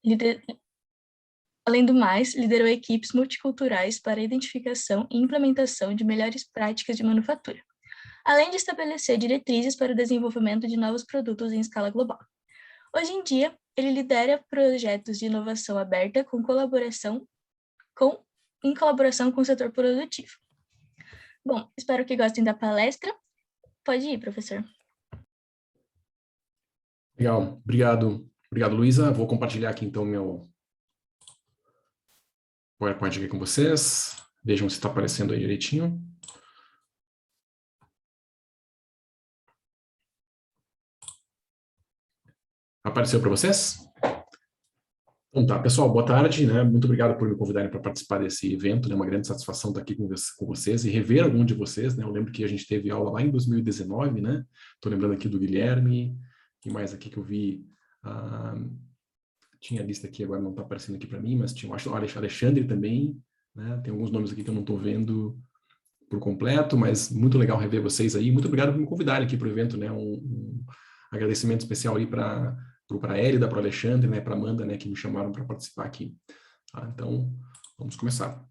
Lider... Além do mais, liderou equipes multiculturais para a identificação e implementação de melhores práticas de manufatura, além de estabelecer diretrizes para o desenvolvimento de novos produtos em escala global. Hoje em dia, ele lidera projetos de inovação aberta em colaboração com o setor produtivo. Bom, espero que gostem da palestra. Pode ir, professor. Legal, obrigado, Luísa. Vou compartilhar aqui então meu PowerPoint aqui com vocês. Vejam se está aparecendo aí direitinho. Apareceu para vocês? Então tá, pessoal, boa tarde, né? Muito obrigado por me convidarem para participar desse evento, né? Uma grande satisfação estar aqui com vocês e rever algum de vocês, né? Eu lembro que a gente teve aula lá em 2019, né? Estou lembrando aqui do Guilherme, e mais aqui que eu vi, tinha a lista aqui, agora não está aparecendo aqui para mim, mas tinha, acho, o Alexandre também, né? Tem alguns nomes aqui que eu não estou vendo por completo, mas muito legal rever vocês aí. Muito obrigado por me convidarem aqui para o evento, né? Um agradecimento especial aí para a Hélida, para o Alexandre, né? Para a Amanda, né? Que me chamaram para participar aqui. Tá? Então, vamos começar.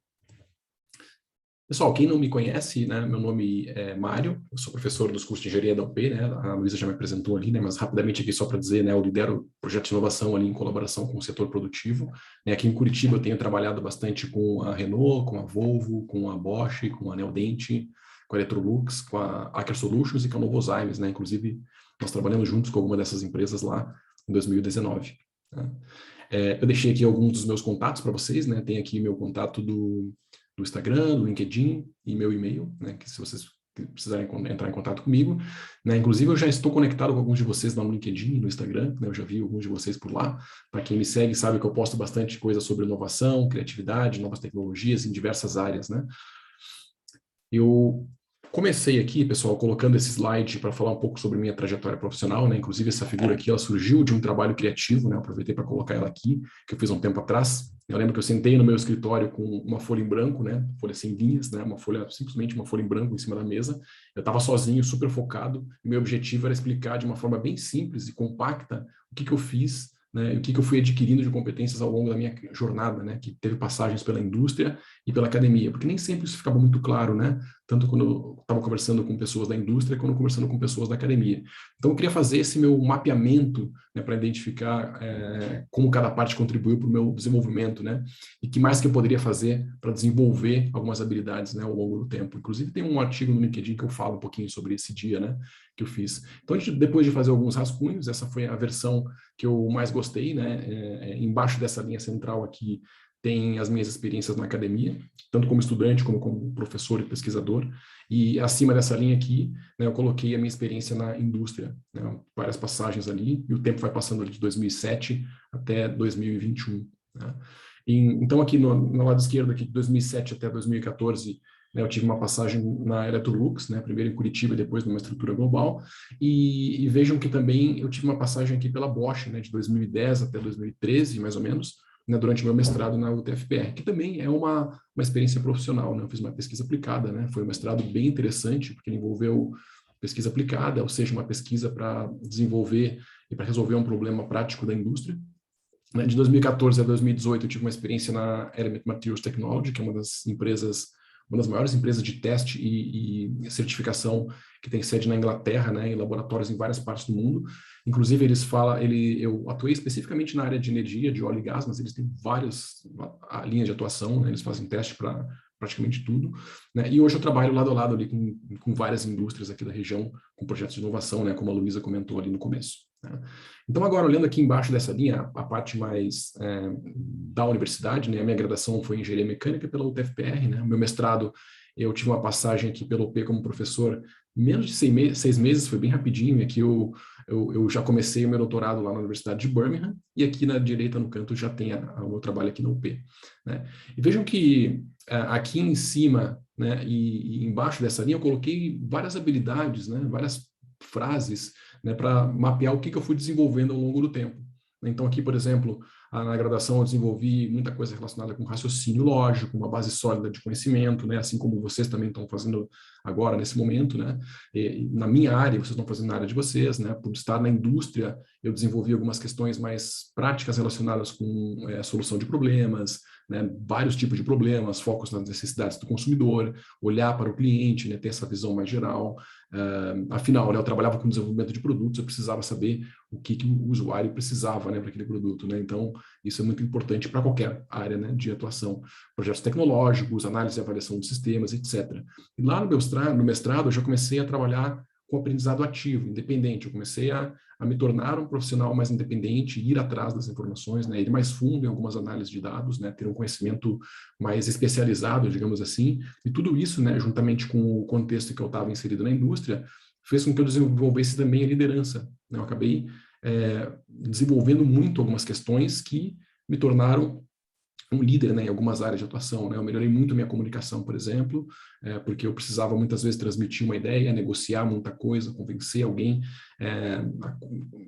Pessoal, quem não me conhece, né, meu nome é Mário, eu sou professor dos cursos de engenharia da UP, né, a Luísa já me apresentou ali, né, mas rapidamente aqui só para dizer, né, eu lidero projetos de inovação ali em colaboração com o setor produtivo, né, aqui em Curitiba eu tenho trabalhado bastante com a Renault, com a Volvo, com a Bosch, com a Neodente, com a Electrolux, com a Aker Solutions e com a Novozymes, né, inclusive nós trabalhamos juntos com alguma dessas empresas lá em 2019. Né. Eu deixei aqui alguns dos meus contatos para vocês, né, tem aqui meu contato do Instagram, do LinkedIn e meu e-mail, né, que se vocês precisarem entrar em contato comigo, né, inclusive eu já estou conectado com alguns de vocês lá no LinkedIn e no Instagram, né, eu já vi alguns de vocês por lá, para quem me segue sabe que eu posto bastante coisa sobre inovação, criatividade, novas tecnologias em diversas áreas, né. Eu comecei aqui, pessoal, colocando esse slide para falar um pouco sobre minha trajetória profissional, né? Inclusive essa figura aqui, ela surgiu de um trabalho criativo, né? Eu aproveitei para colocar ela aqui, que eu fiz há um tempo atrás. Eu lembro que eu sentei no meu escritório com uma folha em branco, né? Folha sem linhas, né? Simplesmente uma folha em branco em cima da mesa. Eu estava sozinho, super focado. E meu objetivo era explicar de uma forma bem simples e compacta o que eu fiz, né, e o que eu fui adquirindo de competências ao longo da minha jornada, né, que teve passagens pela indústria e pela academia, porque nem sempre isso ficava muito claro, né, tanto quando eu estava conversando com pessoas da indústria, quanto conversando com pessoas da academia. Então, eu queria fazer esse meu mapeamento, né, para identificar como cada parte contribuiu para o meu desenvolvimento, né, e que mais que eu poderia fazer para desenvolver algumas habilidades, né, ao longo do tempo. Inclusive, tem um artigo no LinkedIn que eu falo um pouquinho sobre esse dia, né, que eu fiz. Então, depois de fazer alguns rascunhos, essa foi a versão que eu mais gostei, né, embaixo dessa linha central aqui, tem as minhas experiências na academia, tanto como estudante, como professor e pesquisador, e acima dessa linha aqui, né, eu coloquei a minha experiência na indústria, né, várias passagens ali, e o tempo vai passando ali de 2007 até 2021. Né. Então, aqui no lado esquerdo, aqui de 2007 até 2014, né, eu tive uma passagem na Electrolux, né, primeiro em Curitiba e depois numa estrutura global, e vejam que também eu tive uma passagem aqui pela Bosch, né, de 2010 até 2013, mais ou menos, né, durante o meu mestrado na UTFPR, que também é uma experiência profissional, né? Eu fiz uma pesquisa aplicada, né? Foi um mestrado bem interessante, porque ele envolveu pesquisa aplicada, ou seja, uma pesquisa para desenvolver e para resolver um problema prático da indústria. Né? De 2014 a 2018, eu tive uma experiência na Element Materials Technology, que é uma das maiores empresas de teste e certificação que tem sede na Inglaterra, né, em laboratórios em várias partes do mundo. Inclusive, eu atuei especificamente na área de energia, de óleo e gás, mas eles têm várias linhas de atuação, né, eles fazem teste para praticamente tudo. Né, e hoje eu trabalho lado a lado ali com várias indústrias aqui da região, com projetos de inovação, né, como a Luísa comentou ali no começo. Né. Então, agora, olhando aqui embaixo dessa linha, a parte mais da universidade, né, a minha graduação foi em engenharia mecânica pela UTFPR, né, o meu mestrado, eu tive uma passagem aqui pelo UP como professor, menos de 6 meses, foi bem rapidinho, e aqui eu já comecei o meu doutorado lá na Universidade de Birmingham, e aqui na direita, no canto, já tem o meu trabalho aqui na UP. Né. E vejam que aqui em cima, né, e embaixo dessa linha, eu coloquei várias habilidades, né, várias frases, né, para mapear o que eu fui desenvolvendo ao longo do tempo. Então, aqui, por exemplo, na graduação eu desenvolvi muita coisa relacionada com raciocínio lógico, uma base sólida de conhecimento, né? Assim como vocês também estão fazendo agora, nesse momento, né? E, na minha área, vocês estão fazendo na área de vocês, né? Por estar na indústria, eu desenvolvi algumas questões mais práticas relacionadas com solução de problemas, né? Vários tipos de problemas, focos nas necessidades do consumidor, olhar para o cliente, né? Ter essa visão mais geral. Afinal, né? Eu trabalhava com desenvolvimento de produtos, eu precisava saber o que o usuário precisava, né, para aquele produto, né? Então, isso é muito importante para qualquer área, né, de atuação. Projetos tecnológicos, análise e avaliação de sistemas, etc. E lá no mestrado, eu já comecei a trabalhar com aprendizado ativo, independente. Eu comecei a me tornar um profissional mais independente, ir atrás das informações, né, ir mais fundo em algumas análises de dados, né, ter um conhecimento mais especializado, digamos assim. E tudo isso, né, juntamente com o contexto que eu estava inserido na indústria, fez com que eu desenvolvesse também a liderança, né? Eu acabei desenvolvendo muito algumas questões que me tornaram um líder, né, em algumas áreas de atuação, né? Eu melhorei muito a minha comunicação, por exemplo, porque eu precisava muitas vezes transmitir uma ideia, negociar muita coisa, convencer alguém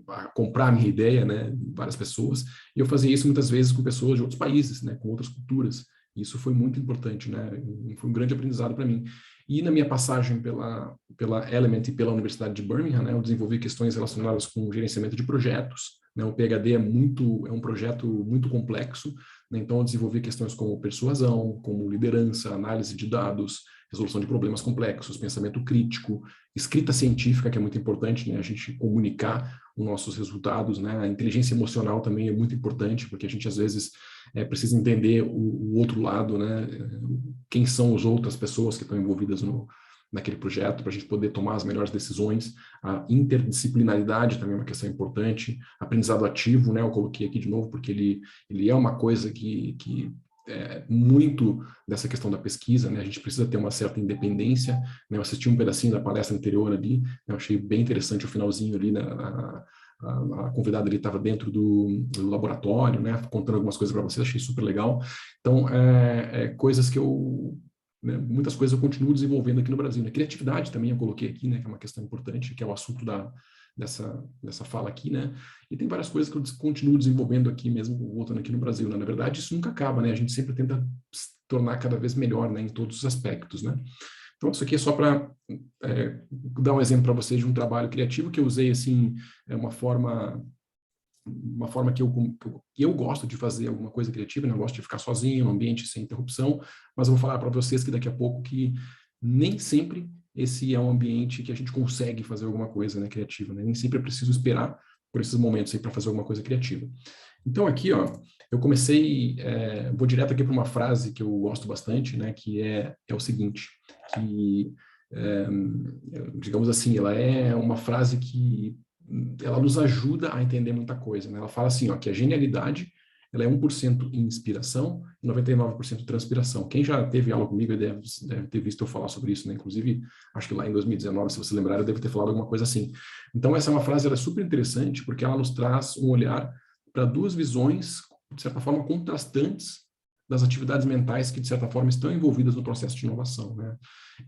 a comprar a minha ideia, né, várias pessoas, e eu fazia isso muitas vezes com pessoas de outros países, né, com outras culturas. Isso foi muito importante, né? Foi um grande aprendizado para mim. E na minha passagem pela Element e pela Universidade de Birmingham, né, eu desenvolvi questões relacionadas com gerenciamento de projetos, né? O PhD é um projeto muito complexo, né? Então eu desenvolvi questões como persuasão, como liderança, análise de dados, resolução de problemas complexos, pensamento crítico, escrita científica, que é muito importante, né? A gente comunicar os nossos resultados, né? A inteligência emocional também é muito importante, porque a gente às vezes precisa entender o outro lado, né? Quem são as outras pessoas que estão envolvidas naquele projeto, para a gente poder tomar as melhores decisões. A interdisciplinaridade também é uma questão importante. Aprendizado ativo, né? Eu coloquei aqui de novo, porque ele é uma coisa que muito dessa questão da pesquisa, né? A gente precisa ter uma certa independência, né? Eu assisti um pedacinho da palestra anterior ali, né? Eu achei bem interessante o finalzinho ali, né? A convidada ali estava dentro do laboratório, né? Contando algumas coisas para vocês, achei super legal. Então, coisas que né, muitas coisas eu continuo desenvolvendo aqui no Brasil. Né? Criatividade também eu coloquei aqui, né? Que é uma questão importante, que é o assunto dessa fala aqui, né? E tem várias coisas que eu continuo desenvolvendo aqui mesmo, voltando aqui no Brasil, né? Na verdade, isso nunca acaba, né? A gente sempre tenta se tornar cada vez melhor, né? Em todos os aspectos, né? Então, isso aqui é só para dar um exemplo para vocês de um trabalho criativo que eu usei, assim, uma forma que eu gosto de fazer alguma coisa criativa, né? Eu gosto de ficar sozinho, num ambiente sem interrupção, mas eu vou falar para vocês que daqui a pouco que nem sempre esse é um ambiente que a gente consegue fazer alguma coisa, né, criativa, né? Nem sempre é preciso esperar por esses momentos aí para fazer alguma coisa criativa. Então aqui, ó, eu comecei, vou direto aqui para uma frase que eu gosto bastante, né, que é o seguinte, que, digamos assim, ela é uma frase que ela nos ajuda a entender muita coisa, né? Ela fala assim, ó, que a genialidade ela é 1% inspiração e 99% transpiração. Quem já teve aula comigo deve ter visto eu falar sobre isso, né? Inclusive, acho que lá em 2019, se você lembrar, eu devo ter falado alguma coisa assim. Então, essa é uma frase, ela é super interessante, porque ela nos traz um olhar para duas visões, de certa forma, contrastantes das atividades mentais que, de certa forma, estão envolvidas no processo de inovação, né?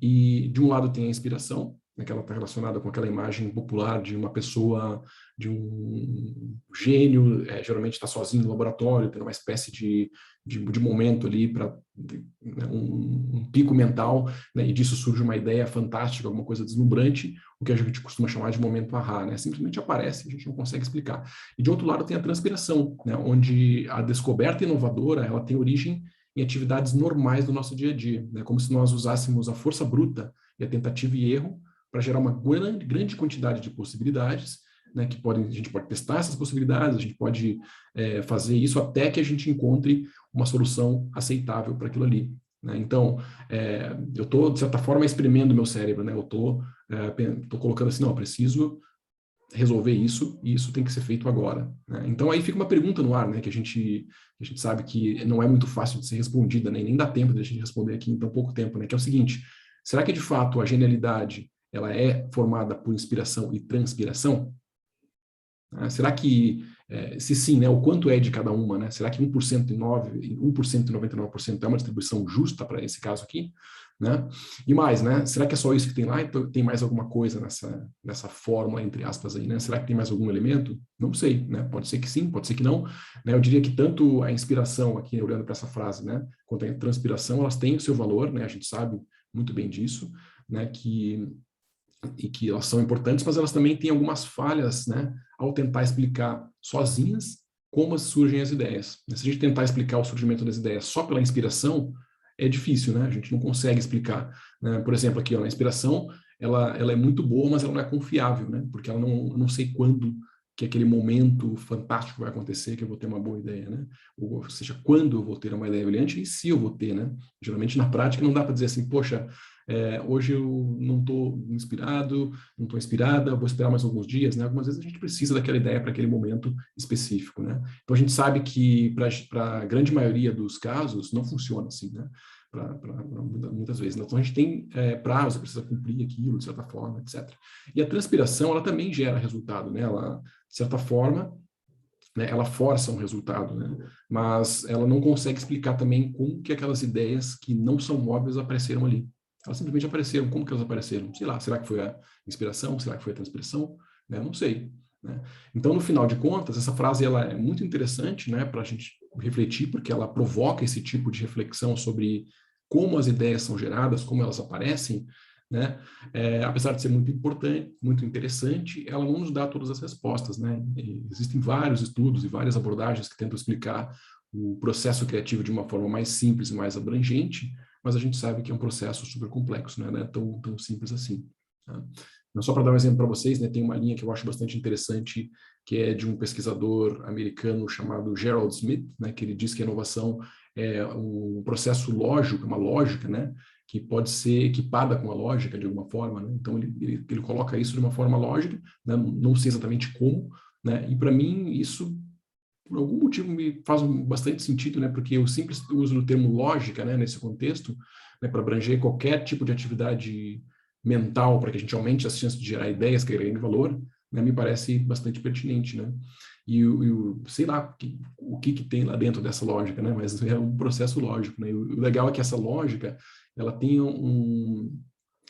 E, de um lado, tem a inspiração, né, que ela está relacionada com aquela imagem popular de uma pessoa, de um gênio, geralmente está sozinho no laboratório, tendo uma espécie de momento ali para né, um pico mental, né, e disso surge uma ideia fantástica, alguma coisa deslumbrante, o que a gente costuma chamar de momento ahá, né? Simplesmente aparece, a gente não consegue explicar. E de outro lado tem a transpiração, né, onde a descoberta inovadora ela tem origem em atividades normais do nosso dia a dia, né, como se nós usássemos a força bruta e a tentativa e erro para gerar uma grande quantidade de possibilidades, né, a gente pode testar essas possibilidades, a gente pode fazer isso até que a gente encontre uma solução aceitável para aquilo ali. Né? Então, eu estou, de certa forma, espremendo o meu cérebro, né? Eu estou colocando assim, não, eu preciso resolver isso e isso tem que ser feito agora. Né? Então, aí fica uma pergunta no ar, né, que a gente sabe que não é muito fácil de ser respondida, né, e nem dá tempo de a gente responder aqui em tão pouco tempo, né, que é o seguinte, será que, de fato, a genialidade ela é formada por inspiração e transpiração? Será que, se sim, né, o quanto é de cada uma? Né? Será que 1% e 99% é uma distribuição justa para esse caso aqui? né? E mais, né? Será que é só isso que tem lá? Então, tem mais alguma coisa nessa fórmula, entre aspas, aí, né? Será que tem mais algum elemento? Não sei, né? Pode ser que sim, pode ser que não. Né? Eu diria que tanto a inspiração, aqui olhando para essa frase, né? Quanto a transpiração, elas têm o seu valor, né? A gente sabe muito bem disso, né? E que elas são importantes, mas elas também têm algumas falhas, né? Ao tentar explicar sozinhas como surgem as ideias. Se a gente tentar explicar o surgimento das ideias só pela inspiração, é difícil, né? A gente não consegue explicar. Né? Por exemplo, aqui, ó, a inspiração, ela é muito boa, mas ela não é confiável, né? Porque ela não sei quando que aquele momento fantástico vai acontecer, que eu vou ter uma boa ideia, né? Ou seja, quando eu vou ter uma ideia brilhante e se eu vou ter, né? Geralmente, na prática, não dá para dizer assim, poxa, hoje eu não estou inspirado, não estou inspirada, vou esperar mais alguns dias, né? Algumas vezes a gente precisa daquela ideia para aquele momento específico, né? Então a gente sabe que para a grande maioria dos casos não funciona assim, né? Muitas vezes. Então a gente tem prazo, precisa cumprir aquilo de certa forma, etc. E a transpiração, ela também gera resultado, né? Ela, de certa forma, né, ela força um resultado, né? Mas ela não consegue explicar também como que aquelas ideias que não são óbvias apareceram ali. Elas simplesmente apareceram. Como que elas apareceram? Sei lá, será que foi a inspiração? Será que foi a transpiração? Né? Não sei. Né? Então, no final de contas, essa frase ela é muito interessante, né, para a gente refletir, porque ela provoca esse tipo de reflexão sobre como as ideias são geradas, como elas aparecem, né? Apesar de ser muito importante, muito interessante, ela não nos dá todas as respostas, né? Existem vários estudos e várias abordagens que tentam explicar o processo criativo de uma forma mais simples e mais abrangente, mas a gente sabe que é um processo super complexo, né? Não é tão simples assim. Tá? Só para dar um exemplo para vocês, né, tem uma linha que eu acho bastante interessante, que é de um pesquisador americano chamado Gerald Smith, né, que ele diz que a inovação é um processo lógico, uma lógica, né, que pode ser equipada com a lógica de alguma forma, né? Então ele coloca isso de uma forma lógica, né? Não sei exatamente como, né? E para mim isso por algum motivo me faz bastante sentido, né? Porque o simples uso do termo lógica, né, nesse contexto, né, para abranger qualquer tipo de atividade mental, para que a gente aumente as chances de gerar ideias que agreguem valor, né, me parece bastante pertinente, né? E sei lá o que tem lá dentro dessa lógica, né? Mas é um processo lógico, né? E o legal é que essa lógica ela tem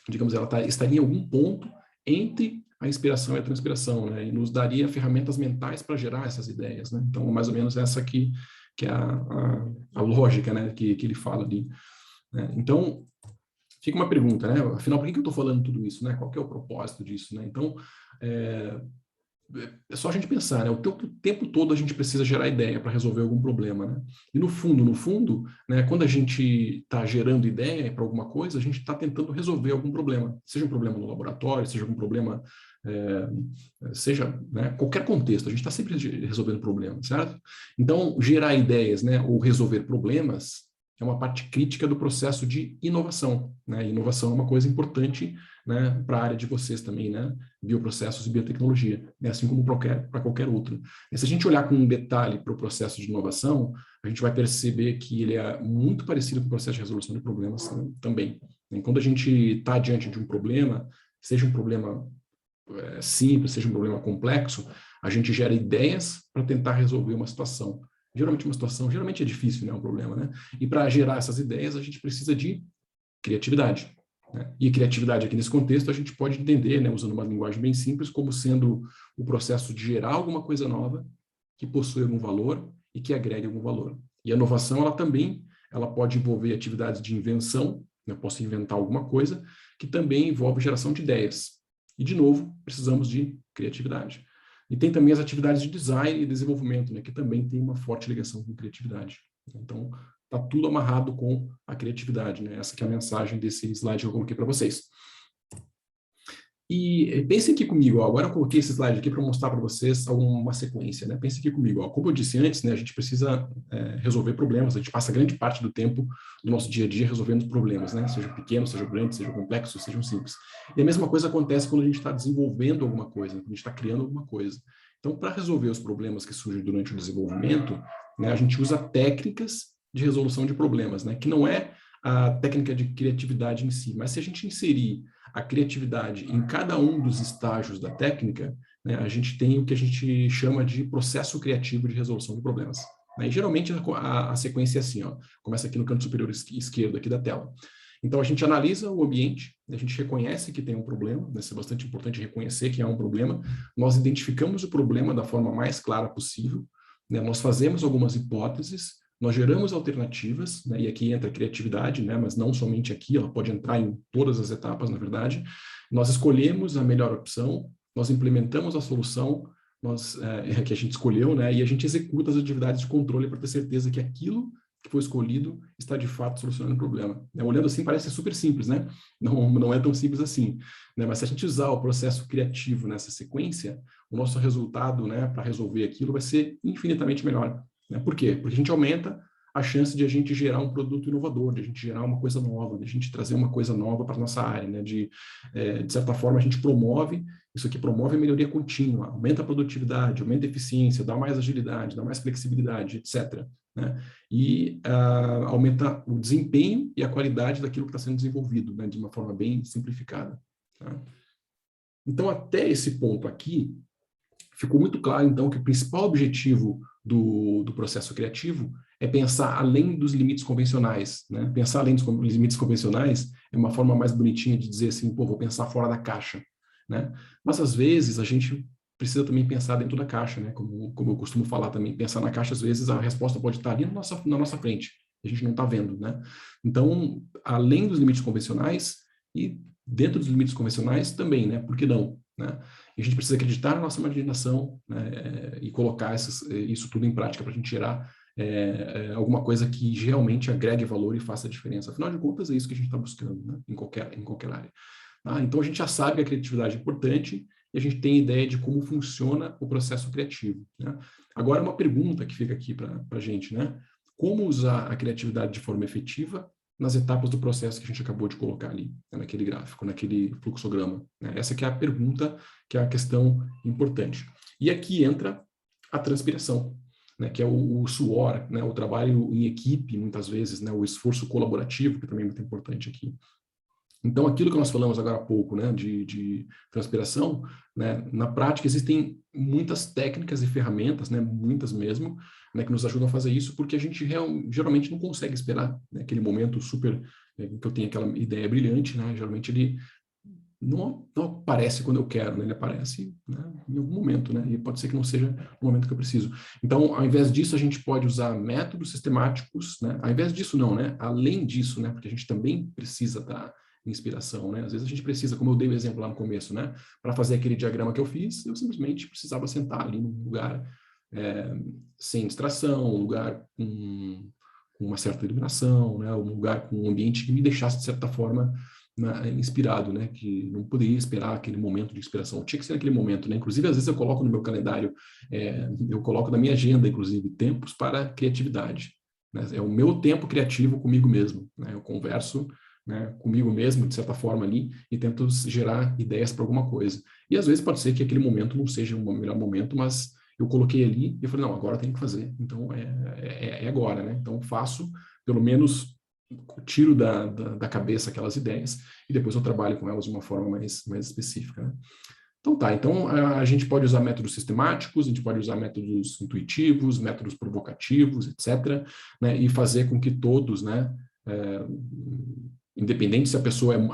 digamos, ela estaria em algum ponto entre a inspiração e a transpiração, né? E nos daria ferramentas mentais para gerar essas ideias, né? Então, mais ou menos essa aqui que é a lógica, né? Que ele fala ali. Né? Então, fica uma pergunta, né? Afinal, por que eu estou falando tudo isso, né? Qual que é o propósito disso, né? Então, é só a gente pensar, né? O tempo todo a gente precisa gerar ideia para resolver algum problema, né? E no fundo, né, quando a gente está gerando ideia para alguma coisa, a gente está tentando resolver algum problema. Seja um problema no laboratório, seja algum problema, seja, né, qualquer contexto, a gente está sempre resolvendo problemas, certo? Então, gerar ideias, né, ou resolver problemas é uma parte crítica do processo de inovação, né? Inovação é uma coisa importante, né, para a área de vocês também, né? Bioprocessos e biotecnologia, né? Assim como para qualquer outra. E se a gente olhar com um detalhe para o processo de inovação, a gente vai perceber que ele é muito parecido com o processo de resolução de problemas, né, também. E quando a gente está diante de um problema, seja um problema simples, seja um problema complexo, a gente gera ideias para tentar resolver uma situação. Geralmente é difícil, né, um problema, né? E para gerar essas ideias, a gente precisa de criatividade. Né? E criatividade aqui nesse contexto a gente pode entender, né, usando uma linguagem bem simples, como sendo o processo de gerar alguma coisa nova que possui algum valor e que agregue algum valor. E a inovação, ela pode envolver atividades de invenção, eu posso inventar alguma coisa, que também envolve geração de ideias. E, de novo, precisamos de criatividade. E tem também as atividades de design e desenvolvimento, né, que também tem uma forte ligação com criatividade. Então, está tudo amarrado com a criatividade, né? Essa que é a mensagem desse slide que eu coloquei para vocês. E pensem aqui comigo, ó, agora eu coloquei esse slide aqui para mostrar para vocês uma sequência, né? Pensem aqui comigo, ó, como eu disse antes, né, a gente precisa resolver problemas, a gente passa grande parte do tempo do nosso dia a dia resolvendo problemas, né? Sejam pequenos, sejam grandes, sejam complexos, sejam simples. E a mesma coisa acontece quando a gente está desenvolvendo alguma coisa, quando a gente está criando alguma coisa. Então, para resolver os problemas que surgem durante o desenvolvimento, né, a gente usa técnicas de resolução de problemas, né? Que não é a técnica de criatividade em si, mas se a gente inserir a criatividade em cada um dos estágios da técnica, né, a gente tem o que a gente chama de processo criativo de resolução de problemas. Né? E geralmente a sequência é assim, ó, começa aqui no canto superior esquerdo aqui da tela. Então, a gente analisa o ambiente, a gente reconhece que tem um problema, né? Isso é bastante importante reconhecer que há um problema, nós identificamos o problema da forma mais clara possível, né? Nós fazemos algumas hipóteses, nós geramos alternativas, né? E aqui entra a criatividade, né? Mas não somente aqui, ela pode entrar em todas as etapas, na verdade. Nós escolhemos a melhor opção, nós implementamos a solução que a gente escolheu, né? E a gente executa as atividades de controle para ter certeza que aquilo que foi escolhido está de fato solucionando o problema. Né? Olhando assim parece super simples, né? Não é tão simples assim. Né? Mas se a gente usar o processo criativo nessa sequência, o nosso resultado, né, para resolver aquilo vai ser infinitamente melhor. Né? Por quê? Porque a gente aumenta a chance de a gente gerar um produto inovador, de a gente gerar uma coisa nova, de a gente trazer uma coisa nova para a nossa área, né? De certa forma, a gente promove, isso aqui promove a melhoria contínua, aumenta a produtividade, aumenta a eficiência, dá mais agilidade, dá mais flexibilidade, etc. Né? E aumenta o desempenho e a qualidade daquilo que está sendo desenvolvido, né? De uma forma bem simplificada. Tá? Então, até esse ponto aqui, ficou muito claro, então, que o principal objetivo do processo criativo é pensar além dos limites convencionais. Né? Pensar além dos limites convencionais é uma forma mais bonitinha de dizer assim, pô, vou pensar fora da caixa. Né? Mas, às vezes, a gente precisa também pensar dentro da caixa, né? Como eu costumo falar também, pensar na caixa, às vezes, a resposta pode estar ali na nossa frente, a gente não está vendo. Né? Então, além dos limites convencionais e dentro dos limites convencionais também, né? Por que não? Né? E a gente precisa acreditar na nossa imaginação, né? E colocar isso tudo em prática para a gente gerar alguma coisa que realmente agregue valor e faça diferença. Afinal de contas, é isso que a gente está buscando, né? Em qualquer área. Tá? Então, a gente já sabe que a criatividade é importante e a gente tem ideia de como funciona o processo criativo. Né? Agora, uma pergunta que fica aqui para a gente, né? Como usar a criatividade de forma efetiva nas etapas do processo que a gente acabou de colocar ali, né, naquele gráfico, naquele fluxograma. Né? Essa que é a pergunta, que é a questão importante. E aqui entra a transpiração, né, que é o suor, né, o trabalho em equipe, muitas vezes, né, o esforço colaborativo, que também é muito importante aqui. Então, aquilo que nós falamos agora há pouco, né, de transpiração, né, na prática existem muitas técnicas e ferramentas, né, muitas mesmo, né, que nos ajudam a fazer isso, porque a gente geralmente não consegue esperar, né, aquele momento super, que eu tenho aquela ideia brilhante, né, geralmente ele não aparece quando eu quero, né, ele aparece, né, em algum momento, né, e pode ser que não seja no momento que eu preciso. Então, ao invés disso, a gente pode usar métodos sistemáticos, né, ao invés disso não, né, além disso, né, porque a gente também precisa da inspiração, né? Às vezes a gente precisa, como eu dei o exemplo lá no começo, né? Para fazer aquele diagrama que eu fiz, eu simplesmente precisava sentar ali num lugar sem distração, um lugar com uma certa iluminação, né? Um lugar com um ambiente que me deixasse, de certa forma, inspirado, né? Que não poderia esperar aquele momento de inspiração. Tinha que ser naquele momento, né? Inclusive, às vezes eu coloco no meu calendário, eu coloco na minha agenda, inclusive, tempos para criatividade. Né? É o meu tempo criativo comigo mesmo, né? Eu converso, né, comigo mesmo, de certa forma ali, e tento gerar ideias para alguma coisa. E às vezes pode ser que aquele momento não seja o melhor momento, mas eu coloquei ali e falei, não, agora eu tenho que fazer. Então, é agora, né? Então, faço, pelo menos, tiro da cabeça aquelas ideias e depois eu trabalho com elas de uma forma mais específica, né? Então tá, então a gente pode usar métodos sistemáticos, a gente pode usar métodos intuitivos, métodos provocativos, etc., né, e fazer com que todos, né, independente se a pessoa é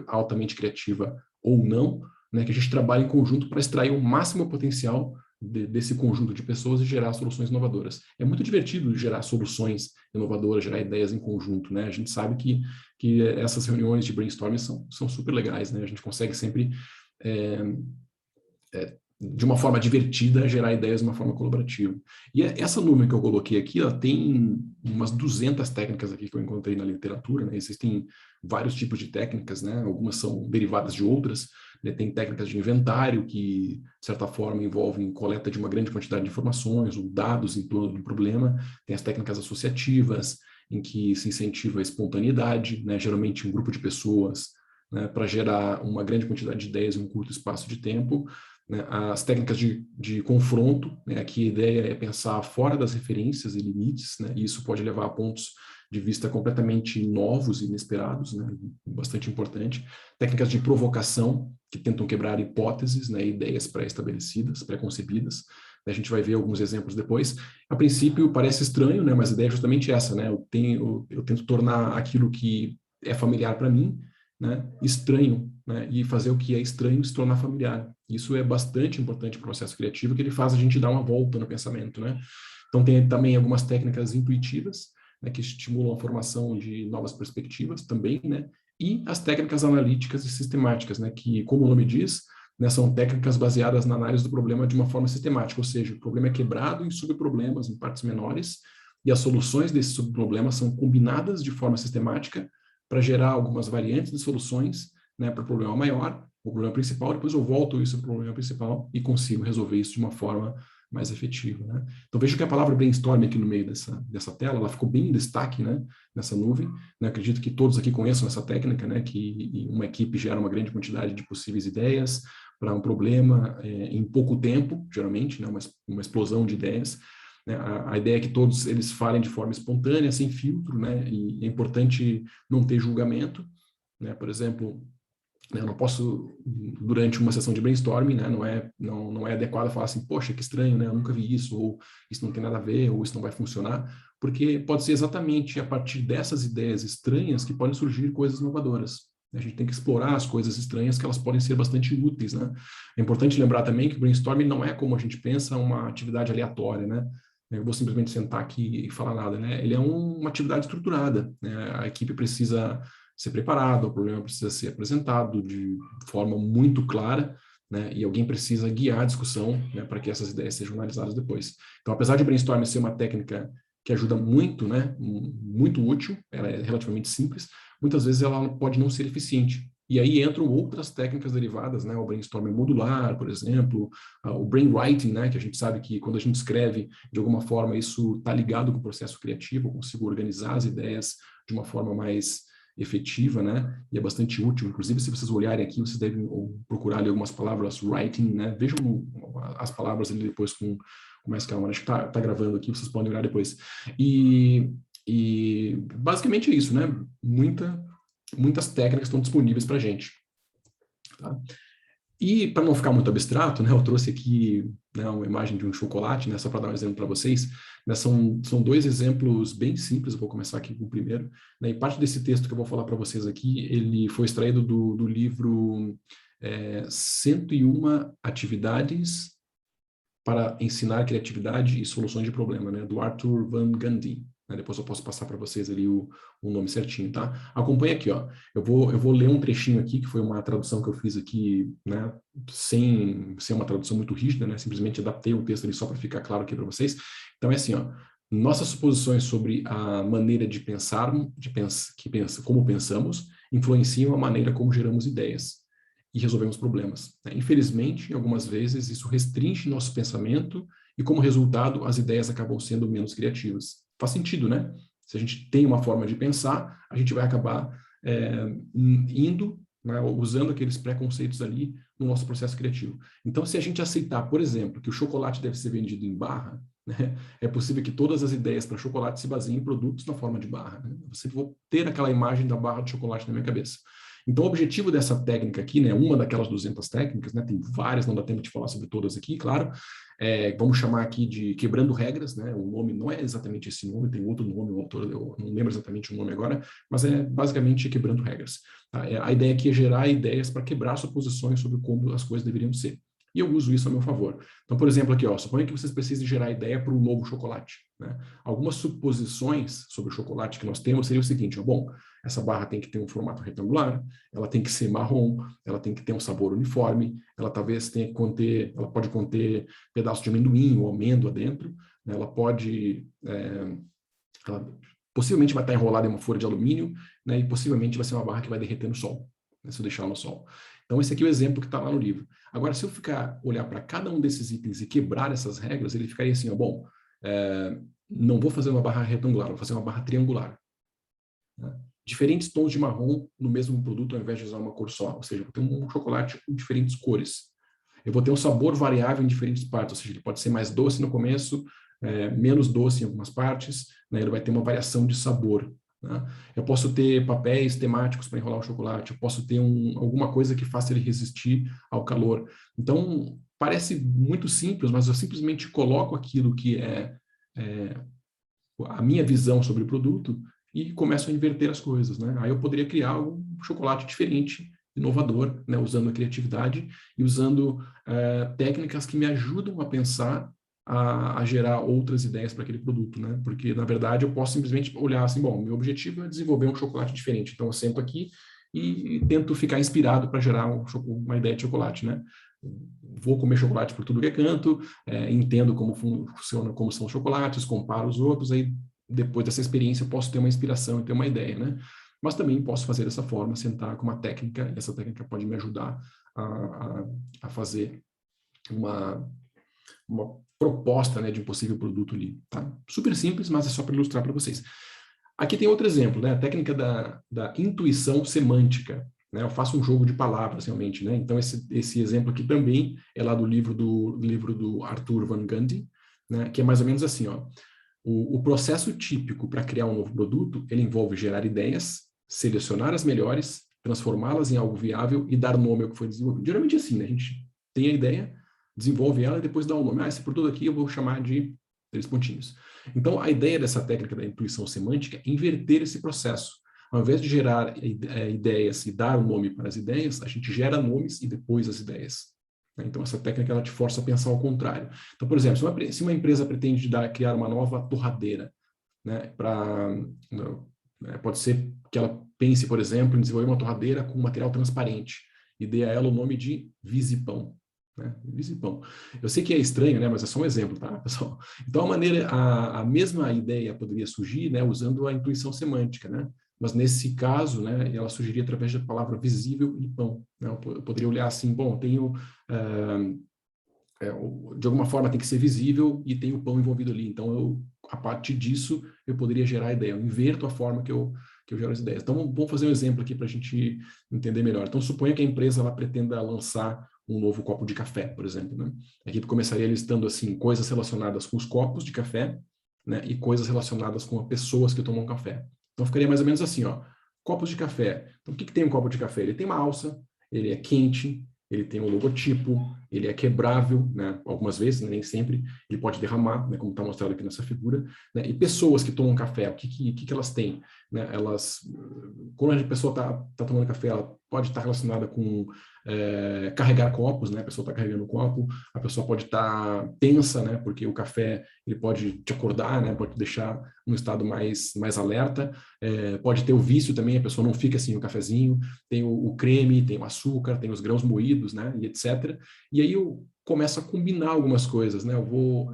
altamente criativa ou não, né, que a gente trabalhe em conjunto para extrair o máximo potencial desse conjunto de pessoas e gerar soluções inovadoras. É muito divertido gerar soluções inovadoras, gerar ideias em conjunto, né? A gente sabe que essas reuniões de brainstorming são super legais, né? A gente consegue sempre de uma forma divertida, gerar ideias de uma forma colaborativa. E essa nuvem que eu coloquei aqui, ela tem umas 200 técnicas aqui que eu encontrei na literatura, né? Existem vários tipos de técnicas, né? Algumas são derivadas de outras, né? Tem técnicas de inventário que, de certa forma, envolvem coleta de uma grande quantidade de informações ou dados em torno do problema. Tem as técnicas associativas, em que se incentiva a espontaneidade, né? Geralmente um grupo de pessoas, né? Para gerar uma grande quantidade de ideias em um curto espaço de tempo. Né, as técnicas de confronto, né, aqui a ideia é pensar fora das referências e limites, né, e isso pode levar a pontos de vista completamente novos e inesperados, né, bastante importante. Técnicas de provocação, que tentam quebrar hipóteses, né, ideias pré-estabelecidas, pré-concebidas. A gente vai ver alguns exemplos depois. A princípio parece estranho, né, mas a ideia é justamente essa, né, eu tento tornar aquilo que é familiar para mim, né, estranho, né, e fazer o que é estranho se tornar familiar. Isso é bastante importante para o processo criativo, que ele faz a gente dar uma volta no pensamento, né? Então, tem também algumas técnicas intuitivas, né, que estimulam a formação de novas perspectivas também, né? E as técnicas analíticas e sistemáticas, né, que, como o nome diz, né, são técnicas baseadas na análise do problema de uma forma sistemática, ou seja, o problema é quebrado em subproblemas, em partes menores, e as soluções desses subproblemas são combinadas de forma sistemática para gerar algumas variantes de soluções, né, para o problema maior, o problema principal, depois eu volto isso para o problema principal e consigo resolver isso de uma forma mais efetiva, né? Então veja que a palavra brainstorm aqui no meio dessa tela, ela ficou bem em destaque, né, nessa nuvem, né? Acredito que todos aqui conheçam essa técnica, né, que uma equipe gera uma grande quantidade de possíveis ideias para um problema em pouco tempo, geralmente, né, uma explosão de ideias, né? A ideia é que todos eles falem de forma espontânea, sem filtro, né, e é importante não ter julgamento, né? Por exemplo, né, eu não posso, durante uma sessão de brainstorming, né, não é adequado falar assim, poxa, que estranho, né, eu nunca vi isso, ou isso não tem nada a ver, ou isso não vai funcionar, porque pode ser exatamente a partir dessas ideias estranhas que podem surgir coisas inovadoras. A gente tem que explorar as coisas estranhas, que elas podem ser bastante úteis, né? É importante lembrar também que o brainstorming não é, como a gente pensa, uma atividade aleatória, né? Eu vou simplesmente sentar aqui e falar nada, né? Ele é uma atividade estruturada, né? A equipe precisa ser preparada, o problema precisa ser apresentado de forma muito clara, né? E alguém precisa guiar a discussão, né, para que essas ideias sejam analisadas depois. Então, apesar de brainstorming ser uma técnica que ajuda muito, né, muito útil, ela é relativamente simples, muitas vezes ela pode não ser eficiente. E aí entram outras técnicas derivadas, né, o brainstorming modular, por exemplo, o brainwriting, né, que a gente sabe que quando a gente escreve, de alguma forma, isso está ligado com o processo criativo, eu consigo organizar as ideias de uma forma mais efetiva, né, e é bastante útil. Inclusive, se vocês olharem aqui, vocês devem procurar ali algumas palavras, writing, né, vejam as palavras ali depois com mais calma, acho que tá gravando aqui, vocês podem olhar depois. E basicamente é isso, né, muitas técnicas estão disponíveis para a gente. Tá? E para não ficar muito abstrato, né, eu trouxe aqui, né, uma imagem de um chocolate, né, só para dar um exemplo para vocês. Né, são dois exemplos bem simples, eu vou começar aqui com o primeiro. Né, e parte desse texto que eu vou falar para vocês aqui, ele foi extraído do livro 101 Atividades para Ensinar Criatividade e Soluções de Problema, né, do Arthur Van Gundy. Né, depois eu posso passar para vocês ali o nome certinho, tá? Acompanha aqui, ó. Eu vou ler um trechinho aqui, que foi uma tradução que eu fiz aqui, né, sem ser uma tradução muito rígida, né, simplesmente adaptei o texto ali só para ficar claro aqui para vocês. Então é assim, ó. Nossas suposições sobre a maneira de pensar, como pensamos, influenciam a maneira como geramos ideias e resolvemos problemas. Né? Infelizmente, algumas vezes, isso restringe nosso pensamento e, como resultado, as ideias acabam sendo menos criativas. Faz sentido, né? Se a gente tem uma forma de pensar, a gente vai acabar indo, né, usando aqueles preconceitos ali no nosso processo criativo. Então, se a gente aceitar, por exemplo, que o chocolate deve ser vendido em barra, né, é possível que todas as ideias para chocolate se baseiem em produtos na forma de barra. Né? Você vai ter aquela imagem da barra de chocolate na minha cabeça. Então, o objetivo dessa técnica aqui, né, uma daquelas 200 técnicas, né, tem várias, não dá tempo de falar sobre todas aqui, claro, vamos chamar aqui de Quebrando Regras, né, o nome não é exatamente esse nome, tem outro nome, o autor, eu não lembro exatamente o nome agora, mas é basicamente Quebrando Regras. Tá? A ideia aqui é gerar ideias para quebrar suposições sobre como as coisas deveriam ser. E eu uso isso a meu favor. Então, por exemplo, aqui, ó, suponha que vocês precisem gerar ideia para um novo chocolate. Né? Algumas suposições sobre o chocolate que nós temos seria o seguinte, ó, bom, essa barra tem que ter um formato retangular, ela tem que ser marrom, ela tem que ter um sabor uniforme, ela talvez tenha que conter, ela pode conter pedaço de amendoim ou amêndoa dentro, né? Ela pode, ela possivelmente vai estar enrolada em uma folha de alumínio, né? E possivelmente vai ser uma barra que vai derreter no sol, né? Se eu deixar no sol. Então, esse aqui é o exemplo que está lá no livro. Agora, se eu olhar para cada um desses itens e quebrar essas regras, ele ficaria assim, ó, bom, não vou fazer uma barra retangular, vou fazer uma barra triangular. Né? Diferentes tons de marrom no mesmo produto, ao invés de usar uma cor só. Ou seja, eu vou ter um chocolate com diferentes cores. Eu vou ter um sabor variável em diferentes partes, ou seja, ele pode ser mais doce no começo, menos doce em algumas partes, né? Ele vai ter uma variação de sabor. Né? Eu posso ter papéis temáticos para enrolar o chocolate, eu posso ter alguma coisa que faça ele resistir ao calor. Então, parece muito simples, mas eu simplesmente coloco aquilo que é a minha visão sobre o produto e começo a inverter as coisas, né? Aí eu poderia criar um chocolate diferente, inovador, né? Usando a criatividade e usando técnicas que me ajudam a pensar, a gerar outras ideias para aquele produto, né? Porque, na verdade, eu posso simplesmente olhar assim, bom, meu objetivo é desenvolver um chocolate diferente, então eu sento aqui e tento ficar inspirado para gerar uma ideia de chocolate, né? Vou comer chocolate por tudo que é canto, entendo como funciona, como são os chocolates, comparo os outros, aí depois dessa experiência eu posso ter uma inspiração e ter uma ideia, né? Mas também posso fazer dessa forma, sentar com uma técnica, e essa técnica pode me ajudar a fazer uma proposta, né, de um possível produto ali, tá? Super simples, mas é só para ilustrar para vocês. Aqui tem outro exemplo, né? A técnica da intuição semântica, né? Eu faço um jogo de palavras, realmente, né? Então, esse exemplo aqui também é lá do livro do Arthur Van Gundy, né? Que é mais ou menos assim, ó. O processo típico para criar um novo produto, ele envolve gerar ideias, selecionar as melhores, transformá-las em algo viável e dar nome ao que foi desenvolvido. Geralmente é assim, né? A gente tem a ideia, desenvolve ela e depois dá o nome. Esse produto aqui eu vou chamar de 3 pontinhos. Então, a ideia dessa técnica da intuição semântica é inverter esse processo. Ao invés de gerar ideias e dar um nome para as ideias, a gente gera nomes e depois as ideias. Então, essa técnica ela te força a pensar ao contrário. Então, por exemplo, se uma empresa pretende criar uma nova torradeira, né, pode ser que ela pense, por exemplo, em desenvolver uma torradeira com material transparente e dê a ela o nome de Visipão. Né? Visipão. Eu sei que é estranho, né, mas é só um exemplo, tá, pessoal? Então, a mesma ideia poderia surgir, né, usando a intuição semântica, né? Mas nesse caso, né, ela surgiria através da palavra visível e pão. Né? Eu poderia olhar assim, bom, tenho de alguma forma tem que ser visível e tem o pão envolvido ali. Então, a partir disso, eu poderia gerar a ideia. Eu inverto a forma que eu gero as ideias. Então, vamos fazer um exemplo aqui para a gente entender melhor. Então, suponha que a empresa ela pretenda lançar um novo copo de café, por exemplo. Né? Aqui começaria listando assim, coisas relacionadas com os copos de café, né, e coisas relacionadas com as pessoas que tomam café. Então, ficaria mais ou menos assim, ó, copos de café. Então, o que tem um copo de café? Ele tem uma alça, ele é quente, ele tem um logotipo, ele é quebrável, né? Algumas vezes, né? Nem sempre, ele pode derramar, né? Como está mostrado aqui nessa figura. Né? E pessoas que tomam café, o que elas têm? Né? Quando a pessoa está tomando café, ela pode estar relacionada com carregar copos, né? A pessoa está carregando o copo, a pessoa pode estar tensa, né? Porque o café ele pode te acordar, né? Pode te deixar num estado mais alerta. Pode ter o vício também, a pessoa não fica assim o cafezinho. Tem o creme, tem o açúcar, tem os grãos moídos, né? E etc. E aí eu começo a combinar algumas coisas, né? Eu vou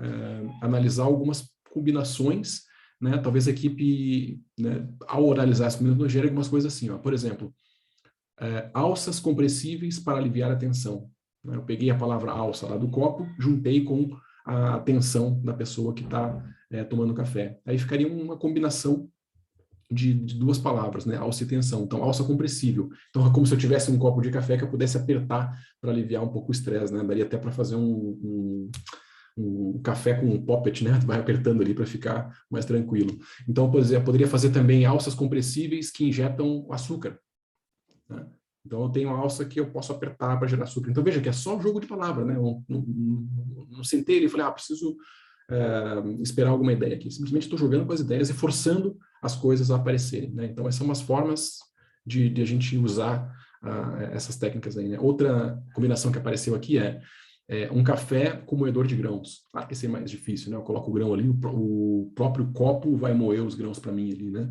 analisar algumas combinações, né? Talvez a equipe, né, ao analisar as combinações, gere algumas coisas assim, ó. Por exemplo, alças compressíveis para aliviar a tensão. Né? Eu peguei a palavra alça lá do copo, juntei com a tensão da pessoa que está tomando café. Aí ficaria uma combinação de duas palavras, né? Alça e tensão. Então, alça compressível. Então, é como se eu tivesse um copo de café que eu pudesse apertar para aliviar um pouco o estresse, né? Daria até para fazer um café com um poppet, né? Vai apertando ali para ficar mais tranquilo. Então, por exemplo, poderia fazer também alças compressíveis que injetam açúcar. Né? Então, eu tenho uma alça que eu posso apertar para gerar açúcar. Então, veja que é só um jogo de palavra, né? Eu não sentei e falei, preciso esperar alguma ideia aqui. Simplesmente estou jogando com as ideias e forçando as coisas a aparecerem. Né? Então, essas são umas formas de a gente usar essas técnicas aí. Né? Outra combinação que apareceu aqui é um café com moedor de grãos. Claro que esse é mais difícil, né? Eu coloco o grão ali, o próprio copo vai moer os grãos para mim ali, né?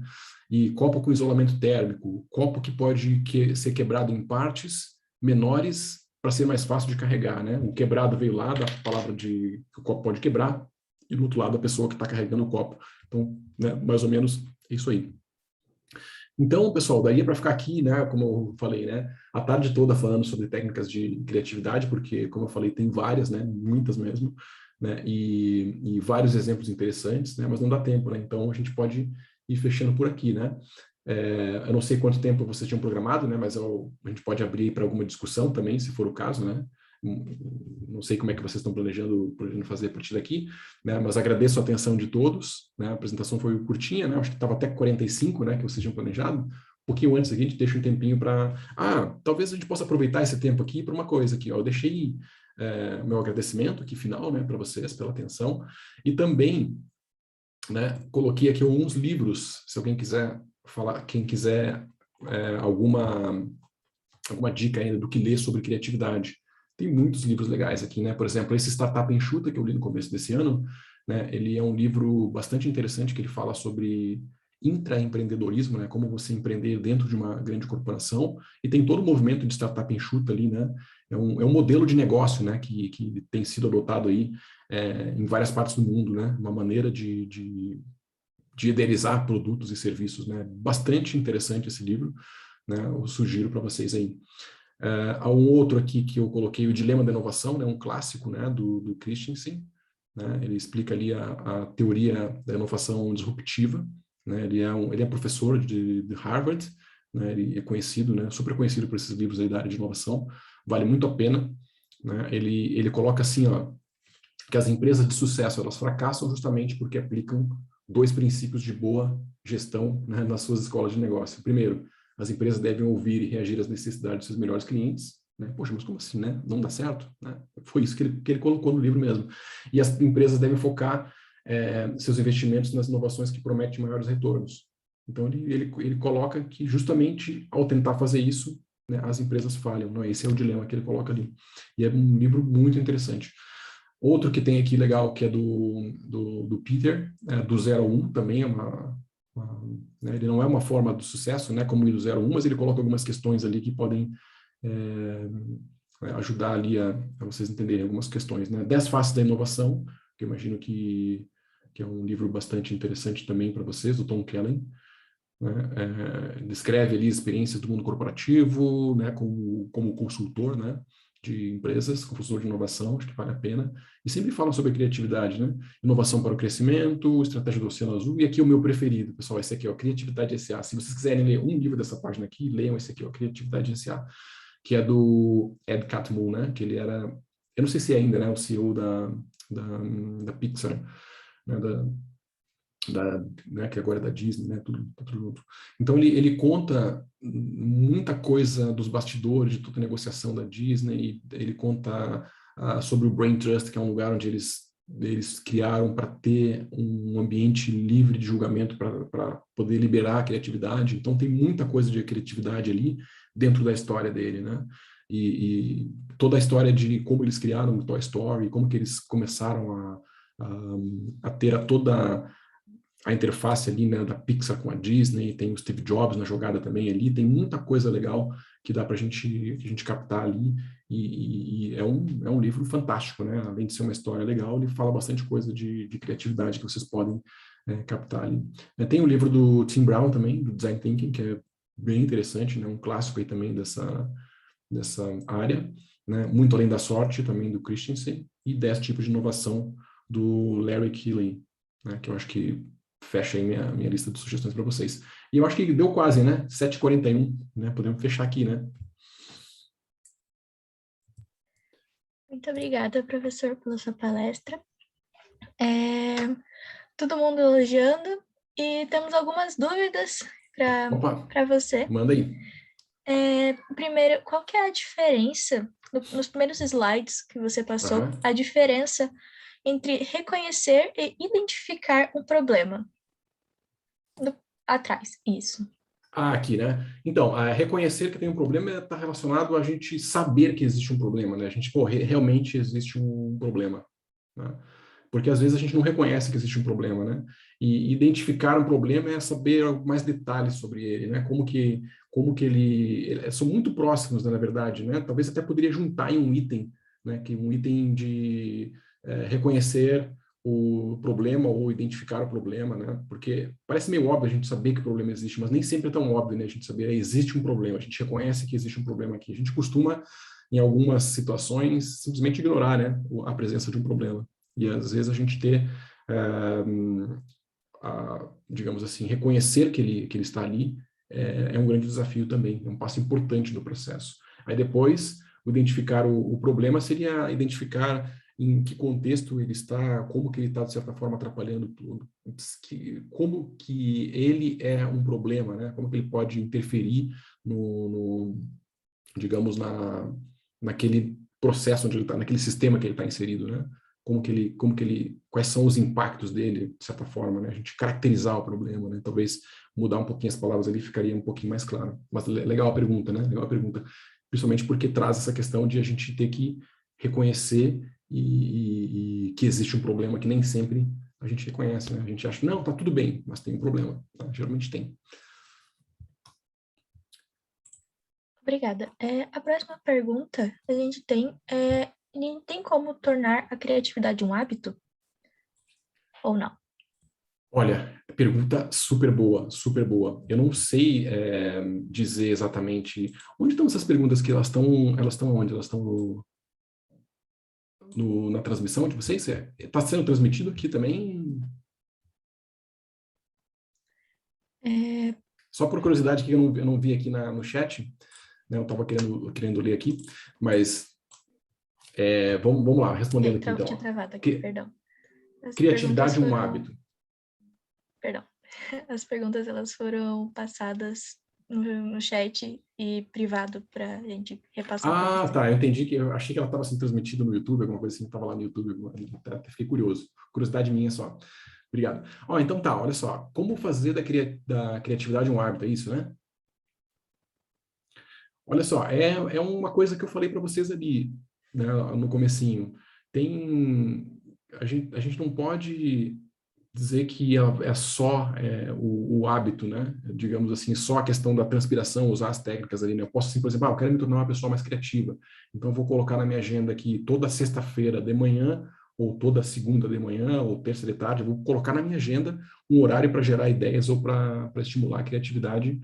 E copo com isolamento térmico, copo que pode ser quebrado em partes menores para ser mais fácil de carregar, né? O quebrado veio lá da palavra que o copo pode quebrar, e do outro lado a pessoa que está carregando o copo. Então, né, mais ou menos isso aí. Então, pessoal, daí é para ficar aqui, né, como eu falei, né, a tarde toda falando sobre técnicas de criatividade, porque, como eu falei, tem várias, né, muitas mesmo, né, e vários exemplos interessantes, né, mas não dá tempo, né, então a gente pode ir fechando por aqui, né. Eu não sei quanto tempo vocês tinham programado, né, mas a gente pode abrir para alguma discussão também, se for o caso, né. Não sei como é que vocês estão planejando fazer a partir daqui, né? Mas agradeço a atenção de todos, né? A apresentação foi curtinha, né? Acho que estava até 45, né? Que vocês tinham planejado. Um pouquinho antes aqui, a gente deixa um tempinho para... talvez a gente possa aproveitar esse tempo aqui para uma coisa aqui, ó. Eu deixei meu agradecimento aqui final, né? Para vocês, pela atenção. E também Coloquei aqui alguns livros, se alguém quiser falar, quem quiser alguma dica ainda do que ler sobre criatividade. Tem muitos livros legais aqui, né? Por exemplo, esse Startup Enxuta, que eu li no começo desse ano, né? Ele é um livro bastante interessante, que ele fala sobre intraempreendedorismo, né? Como você empreender dentro de uma grande corporação, e tem todo o movimento de Startup Enxuta ali, né? É um modelo de negócio, né? Que tem sido adotado aí em várias partes do mundo, né? Uma maneira de idealizar produtos e serviços, né? Bastante interessante esse livro, né? Eu sugiro para vocês aí. Há um outro aqui que eu coloquei, O Dilema da Inovação, né? Um clássico, né? Do Christensen, né? Ele explica ali a teoria da inovação disruptiva, né? Ele é professor de Harvard, né? Ele é conhecido, né? Super conhecido por esses livros aí da área de inovação, vale muito a pena, né? Ele coloca assim, ó, que as empresas de sucesso elas fracassam justamente porque aplicam dois princípios de boa gestão, né, nas suas escolas de negócio. Primeiro, as empresas devem ouvir e reagir às necessidades dos seus melhores clientes. Né? Poxa, mas como assim, né? Não dá certo? Né? Foi isso que ele colocou no livro mesmo. E as empresas devem focar seus investimentos nas inovações que prometem maiores retornos. Então, ele coloca que justamente ao tentar fazer isso, né, as empresas falham. Não é? Esse é o dilema que ele coloca ali. E é um livro muito interessante. Outro que tem aqui legal, que é do Peter, do 0 a 1, também é né, ele não é uma forma do sucesso, né, como o do 0 a 1, mas ele coloca algumas questões ali que podem ajudar ali a vocês entenderem algumas questões. Né? 10 Faces da Inovação, que eu imagino que é um livro bastante interessante também para vocês, do Tom Kellen. Né? Descreve ali experiências do mundo corporativo, né, como consultor, né, de empresas, consultor de inovação, acho que vale a pena. E sempre falam sobre criatividade, né? Inovação para o crescimento, estratégia do Oceano Azul, e aqui o meu preferido, pessoal, esse aqui, ó, Criatividade S.A. Se vocês quiserem ler um livro dessa página aqui, leiam esse aqui, ó, Criatividade S.A., que é do Ed Catmull, né? Que ele era, eu não sei se é ainda, né, o CEO da Pixar, né, né, que agora é da Disney, né, tudo junto. Então ele conta muita coisa dos bastidores de toda a negociação da Disney, ele conta sobre o Brain Trust, que é um lugar onde eles criaram para ter um ambiente livre de julgamento para poder liberar a criatividade. Então tem muita coisa de criatividade ali dentro da história dele, né? E toda a história de como eles criaram o Toy Story, como que eles começaram a ter toda a interface ali, né, da Pixar com a Disney, tem o Steve Jobs na jogada também ali, tem muita coisa legal que dá para a gente captar ali, e é um livro fantástico, né? Além de ser uma história legal, ele fala bastante coisa de criatividade que vocês podem captar ali. Tem o livro do Tim Brown também, do Design Thinking, que é bem interessante, né? Um clássico aí também dessa área, né? Muito Além da Sorte, também do Christensen, e 10 tipos de inovação do Larry Keeley, né? Que eu acho que fecha aí minha lista de sugestões para vocês. E eu acho que deu quase, né? 7h41, né? Podemos fechar aqui, né? Muito obrigada, professor, pela sua palestra. Todo mundo elogiando, e temos algumas dúvidas para você. Manda aí. Primeiro, qual que é a diferença, nos primeiros slides que você passou, a diferença entre reconhecer e identificar um problema? Atrás, isso. Aqui, né? Então, reconhecer que tem um problema está relacionado a gente saber que existe um problema, né? A gente, realmente existe um problema, né? Porque às vezes a gente não reconhece que existe um problema, né? E identificar um problema é saber mais detalhes sobre ele, né? Como que são muito próximos, né, na verdade, né? Talvez até poderia juntar em um item, né? Que um item de reconhecer o problema ou identificar o problema, né? Porque parece meio óbvio a gente saber que o problema existe, mas nem sempre é tão óbvio, né? A gente saber que existe um problema, a gente reconhece que existe um problema aqui. A gente costuma, em algumas situações, simplesmente ignorar, né, a presença de um problema. E às vezes a gente digamos assim, reconhecer que ele está ali é um grande desafio também, é um passo importante do processo. Aí depois, identificar o problema seria identificar em que contexto ele está, como que ele está, de certa forma, atrapalhando tudo, como que ele é um problema, né? Como que ele pode interferir digamos, naquele processo onde ele está, naquele sistema que ele está inserido, né? quais são os impactos dele, de certa forma, né? A gente caracterizar o problema, né? Talvez mudar um pouquinho as palavras ali ficaria um pouquinho mais claro. Mas legal a pergunta, né? Legal a pergunta. Principalmente porque traz essa questão de a gente ter que reconhecer e que existe um problema que nem sempre a gente reconhece, né? A gente acha, não, tá tudo bem, mas tem um problema. Tá? Geralmente tem. Obrigada. A próxima pergunta a gente tem como tornar a criatividade um hábito ou não? Olha, pergunta super boa, super boa. Eu não sei dizer exatamente onde estão essas perguntas que elas estão onde? Elas estão na transmissão de vocês? Está sendo transmitido aqui também? Só por curiosidade que eu não vi aqui no chat, né? Eu estava querendo ler aqui, mas vamos lá, respondendo aqui então. Tinha travado aqui, perdão. Criatividade é um hábito. Perdão. As perguntas elas foram passadas no chat e privado para a gente repassar. Ah, tá. Eu entendi eu achei que ela estava sendo transmitida no YouTube, alguma coisa assim, estava lá no YouTube. Até fiquei curioso. Curiosidade minha só. Obrigado. Então tá, olha só. Como fazer da criatividade um hábito, é isso, né? Olha só, é uma coisa que eu falei para vocês ali, né, no comecinho. A gente não pode dizer que é só o hábito, né? Digamos assim, só a questão da transpiração, usar as técnicas ali, né? Eu posso, assim, por exemplo, eu quero me tornar uma pessoa mais criativa. Então, eu vou colocar na minha agenda aqui toda sexta-feira de manhã, ou toda segunda de manhã, ou terça de tarde, eu vou colocar na minha agenda um horário para gerar ideias ou para estimular a criatividade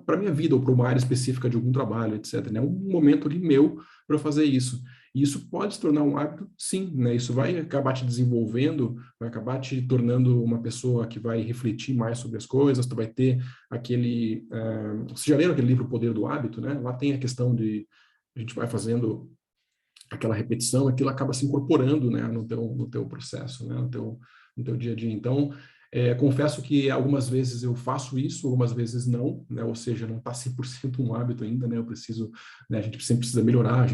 para a minha vida, ou para uma área específica de algum trabalho, etc. Né? Um momento ali meu para fazer isso. E isso pode se tornar um hábito, sim, né? Isso vai acabar te desenvolvendo, vai acabar te tornando uma pessoa que vai refletir mais sobre as coisas, tu vai ter aquele... Vocês já leram aquele livro O Poder do Hábito, né? Lá tem a questão de... A gente vai fazendo aquela repetição, aquilo acaba se incorporando, né, no teu processo, né, no teu dia a dia. Então, confesso que algumas vezes eu faço isso, algumas vezes não, né, ou seja, não está 100% um hábito ainda, né, né, a gente sempre precisa melhorar,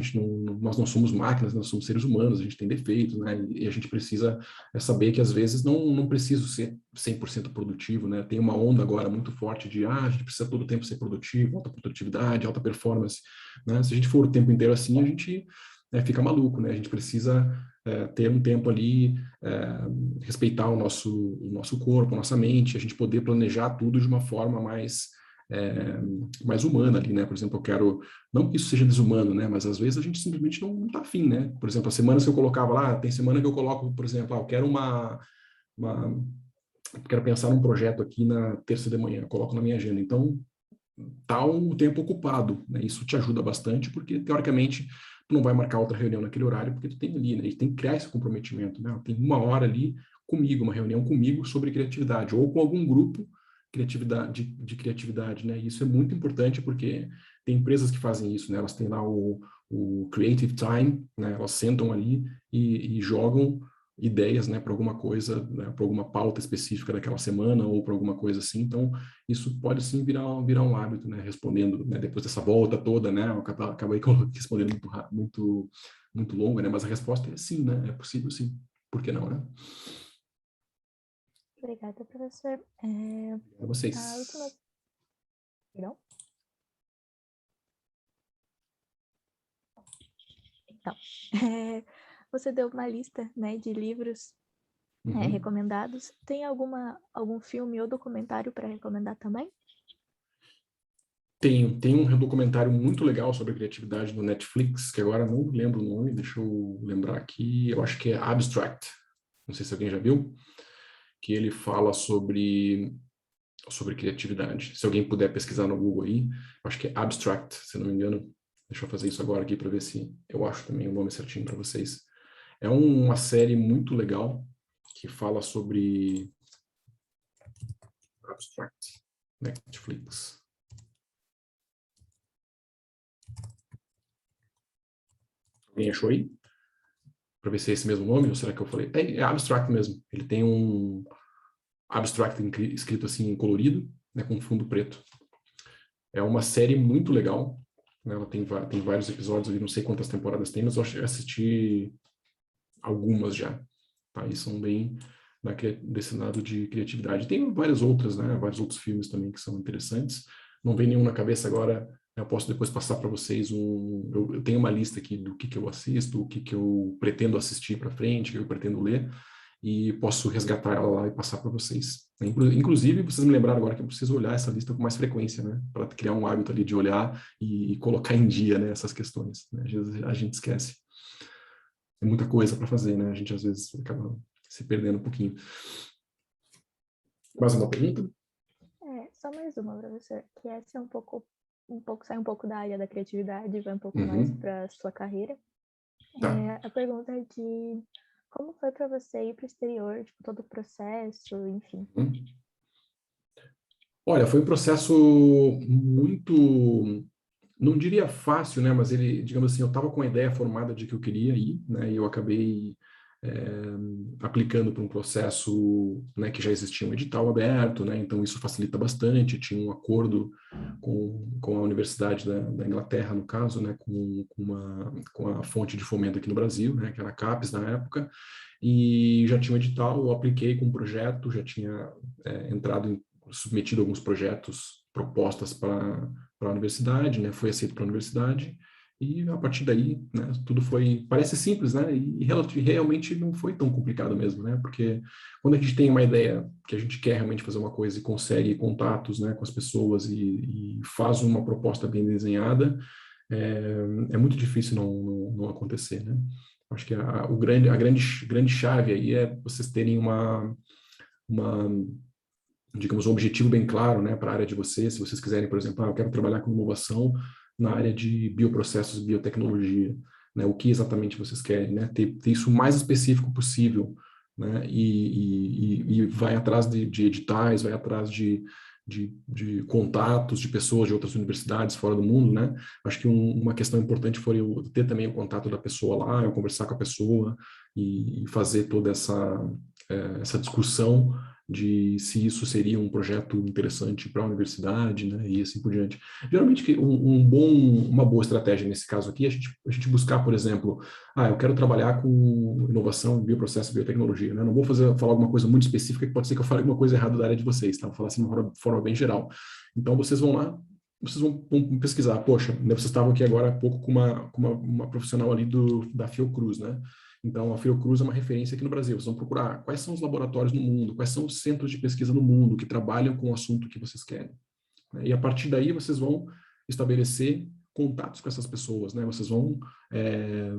nós não somos máquinas, nós somos seres humanos, a gente tem defeitos, né, e a gente precisa saber que às vezes não preciso ser 100% produtivo, né, tem uma onda agora muito forte de, a gente precisa todo o tempo ser produtivo, alta produtividade, alta performance, né, se a gente for o tempo inteiro assim, a gente fica maluco, né? A gente precisa ter um tempo ali, respeitar o nosso corpo, a nossa mente, a gente poder planejar tudo de uma forma mais humana ali, né? Por exemplo, eu quero, não que isso seja desumano, né? Mas às vezes a gente simplesmente não tá afim, né? Por exemplo, as semanas que eu colocava lá, tem semana que eu coloco, por exemplo, eu quero quero pensar num projeto aqui na terça de manhã, eu coloco na minha agenda. Então, tá um tempo ocupado, né? Isso te ajuda bastante, porque, teoricamente, tu não vai marcar outra reunião naquele horário, porque tu tem ali, né? E tem que criar esse comprometimento, né? Tem uma hora ali comigo, uma reunião comigo sobre criatividade, ou com algum grupo de criatividade, né? E isso é muito importante, porque tem empresas que fazem isso, né? Elas têm lá o Creative Time, né? Elas sentam ali e jogam ideias, né, para alguma coisa, né, para alguma pauta específica daquela semana ou para alguma coisa assim. Então, isso pode sim virar um hábito, né, respondendo, né, depois dessa volta toda, né, eu acabei respondendo muito longo, né, mas a resposta é sim, né, é possível sim. Por que não, né? Obrigada, professor. A vocês. A última... Perdão? Então, você deu uma lista, né, de livros recomendados. Tem algum filme ou documentário para recomendar também? Tem um documentário muito legal sobre criatividade no Netflix, que agora não lembro o nome, deixa eu lembrar aqui, eu acho que é Abstract, não sei se alguém já viu, que ele fala sobre criatividade. Se alguém puder pesquisar no Google aí, eu acho que é Abstract, se não me engano. Deixa eu fazer isso agora aqui para ver se eu acho também o nome certinho para vocês. É uma série muito legal que fala sobre Abstract, Netflix. Alguém achou aí? Para ver se é esse mesmo nome, ou será que eu falei? É Abstract mesmo. Ele tem um Abstract escrito assim em colorido, né, com fundo preto. É uma série muito legal. Né, ela tem vários episódios ali, não sei quantas temporadas tem, mas eu assisti algumas já, tá? E são bem desse lado de criatividade. Tem várias outras, né? Vários outros filmes também que são interessantes. Não vem nenhum na cabeça agora. Eu posso depois passar para vocês eu tenho uma lista aqui do que eu assisto, o que eu pretendo assistir para frente, o que eu pretendo ler, e posso resgatar ela lá e passar para vocês. Inclusive, vocês me lembraram agora que eu preciso olhar essa lista com mais frequência, né? Para criar um hábito ali de olhar e colocar em dia, né, essas questões, né? Às vezes a gente esquece. É muita coisa para fazer, né? A gente às vezes acaba se perdendo um pouquinho. Mais uma pergunta? Só mais uma, professor, que essa é sai um pouco da área da criatividade, vai um pouco mais para sua carreira. Tá. A pergunta é de como foi para você ir para o exterior, tipo, todo o processo, enfim. Olha, foi um processo muito, não diria fácil, né? Mas ele, digamos assim, eu estava com a ideia formada de que eu queria ir, né? E eu acabei aplicando para um processo, né, que já existia um edital aberto, né? Então isso facilita bastante. Tinha um acordo com a Universidade da Inglaterra, no caso, né, com a fonte de fomento aqui no Brasil, né, que era a CAPES na época, e já tinha um edital. Eu apliquei com um projeto, já tinha submetido alguns projetos, propostas para a universidade, né? Foi aceito para a universidade. E a partir daí, né, tudo parece simples, né? E realmente não foi tão complicado mesmo, né? Porque quando a gente tem uma ideia que a gente quer realmente fazer uma coisa e consegue contatos, né, com as pessoas e faz uma proposta bem desenhada, é muito difícil não acontecer, né? Acho que a grande chave aí é vocês terem digamos, um objetivo bem claro, né, para a área de vocês. Se vocês quiserem, por exemplo, eu quero trabalhar com inovação na área de bioprocessos, biotecnologia, né, o que exatamente vocês querem, né, ter isso o mais específico possível, né, e vai atrás de editais, vai atrás de contatos de pessoas de outras universidades fora do mundo, né. Acho que uma questão importante foi eu ter também o contato da pessoa lá, eu conversar com a pessoa e fazer toda essa discussão de se isso seria um projeto interessante para a universidade, né, e assim por diante. Geralmente, uma boa estratégia nesse caso aqui é a gente buscar, por exemplo, eu quero trabalhar com inovação, bioprocesso, biotecnologia, né, não vou falar alguma coisa muito específica, que pode ser que eu fale alguma coisa errada da área de vocês, tá? Vou falar assim de uma forma bem geral. Então, vocês vão lá, vocês vão pesquisar. Poxa, né, vocês estavam aqui agora há pouco com uma profissional ali da Fiocruz, né? Então, a Fiocruz é uma referência aqui no Brasil. Vocês vão procurar quais são os laboratórios no mundo, quais são os centros de pesquisa no mundo que trabalham com o assunto que vocês querem. E a partir daí, vocês vão estabelecer contatos com essas pessoas, né? Vocês vão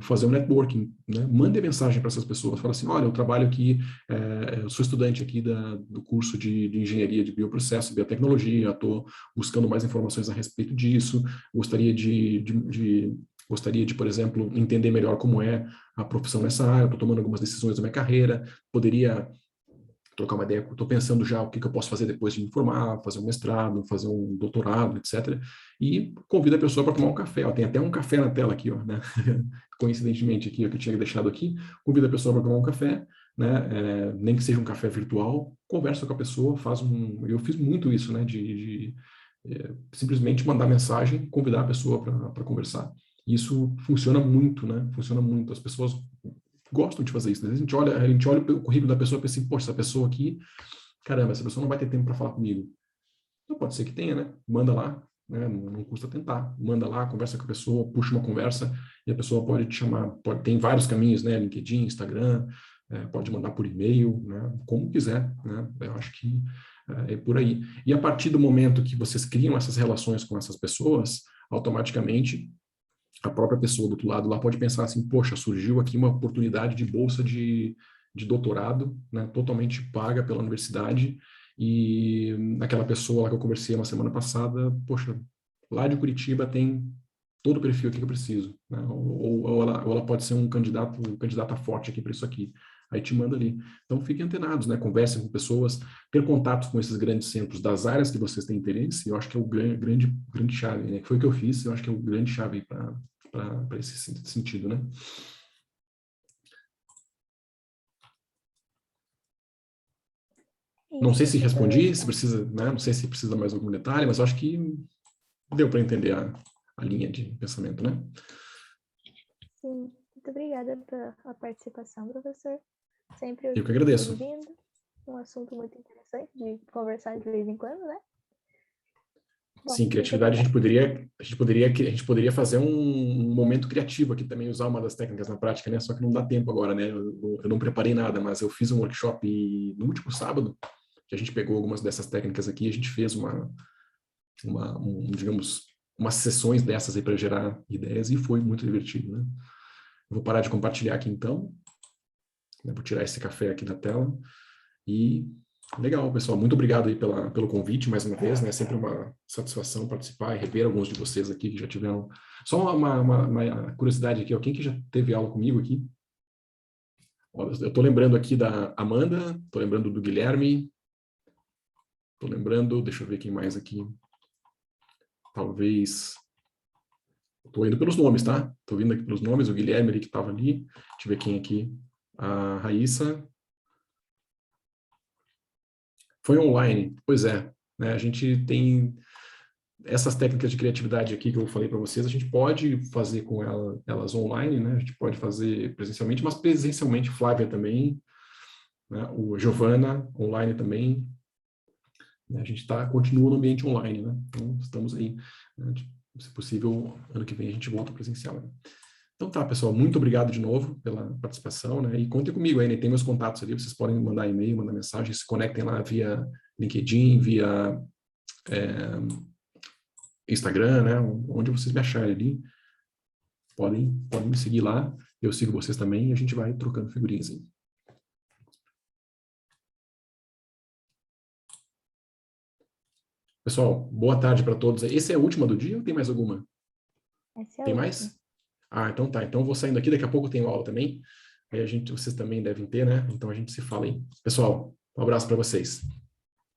fazer um networking, né? Mandem mensagem para essas pessoas. Fala assim, olha, eu trabalho aqui, eu sou estudante aqui do curso de engenharia de bioprocesso, biotecnologia, estou buscando mais informações a respeito disso, gostaria de, por exemplo, entender melhor como é a profissão nessa área, estou tomando algumas decisões da minha carreira, poderia trocar uma ideia, estou pensando já o que eu posso fazer depois de me formar, fazer um mestrado, fazer um doutorado, etc. E convida a pessoa para tomar um café. Ó, tem até um café na tela aqui, ó, né? Coincidentemente aqui, ó, que eu tinha deixado aqui. Convida a pessoa para tomar um café, né? Nem que seja um café virtual, conversa com a pessoa, eu fiz muito isso, né? De simplesmente mandar mensagem, convidar a pessoa para conversar. Isso funciona muito, né? Funciona muito. As pessoas gostam de fazer isso. Às vezes a gente olha o currículo da pessoa e pensa assim, poxa, essa pessoa aqui, caramba, essa pessoa não vai ter tempo para falar comigo. Então pode ser que tenha, né? Manda lá, né? Não custa tentar. Manda lá, conversa com a pessoa, puxa uma conversa e a pessoa pode te chamar. Tem vários caminhos, né? LinkedIn, Instagram, pode mandar por e-mail, né? Como quiser, né? Eu acho que é por aí. E a partir do momento que vocês criam essas relações com essas pessoas, automaticamente a própria pessoa do outro lado lá pode pensar assim, poxa, surgiu aqui uma oportunidade de bolsa de doutorado, né, totalmente paga pela universidade, e aquela pessoa lá que eu conversei uma semana passada, poxa, lá de Curitiba tem todo o perfil aqui que eu preciso, né, ou ela pode ser um candidata forte aqui para isso aqui. Aí te manda ali. Então, fiquem antenados, né? Conversem com pessoas, ter contatos com esses grandes centros das áreas que vocês têm interesse, eu acho que é o grande chave, né? Que foi o que eu fiz, eu acho que é o grande chave para esse sentido, né? Não sei se respondi, se precisa, né? Não sei se precisa mais algum detalhe, mas eu acho que deu para entender a linha de pensamento, né? Sim, Muito obrigada pela participação, professor. Sempre Eu que agradeço. bem-vindo. Um assunto muito interessante de conversar de vez em quando, né? Bom, Sim, criatividade, a gente poderia fazer um momento criativo aqui também, usar uma das técnicas na prática, né? Só que não dá tempo agora, né? Eu não preparei nada, mas eu fiz um workshop no último sábado, que a gente pegou algumas dessas técnicas aqui, e a gente fez digamos, umas sessões dessas aí para gerar ideias, e foi muito divertido, né? Eu vou parar de compartilhar aqui então, né? Vou tirar esse café aqui da tela, e legal, pessoal. Muito obrigado aí pelo convite, mais uma vez, né? É sempre uma satisfação participar e rever alguns de vocês aqui que já tiveram. Só uma curiosidade aqui, ó. Quem que já teve aula comigo aqui? Ó, eu tô lembrando aqui da Amanda, tô lembrando do Guilherme, tô lembrando, deixa eu ver quem mais aqui. Talvez... Tô indo pelos nomes, tá? Tô vindo aqui pelos nomes, o Guilherme ali que estava ali. Deixa eu ver quem aqui. A Raíssa. Foi online, pois é. Né? A gente tem essas técnicas de criatividade aqui que eu falei para vocês, a gente pode fazer com elas online, né? A gente pode fazer presencialmente, mas presencialmente, Flávia também, né? O Giovana, online também. Né? A gente continua no ambiente online, né? Então, estamos aí. Né? Se possível, ano que vem a gente volta presencial. Né? Então tá, pessoal, muito obrigado de novo pela participação, né? E contem comigo aí, né? Tem meus contatos ali, vocês podem mandar e-mail, mandar mensagem, se conectem lá via LinkedIn, via Instagram, né? Onde vocês me acharem ali, podem me seguir lá, eu sigo vocês também e a gente vai trocando figurinhas aí. Pessoal, boa tarde para todos. Esse é a última do dia ou tem mais alguma? Essa é a Tem última. mais? Ah, então tá. Então eu vou saindo aqui, daqui a pouco eu tenho aula também. Aí vocês também devem ter, né? Então a gente se fala aí. Pessoal, um abraço para vocês.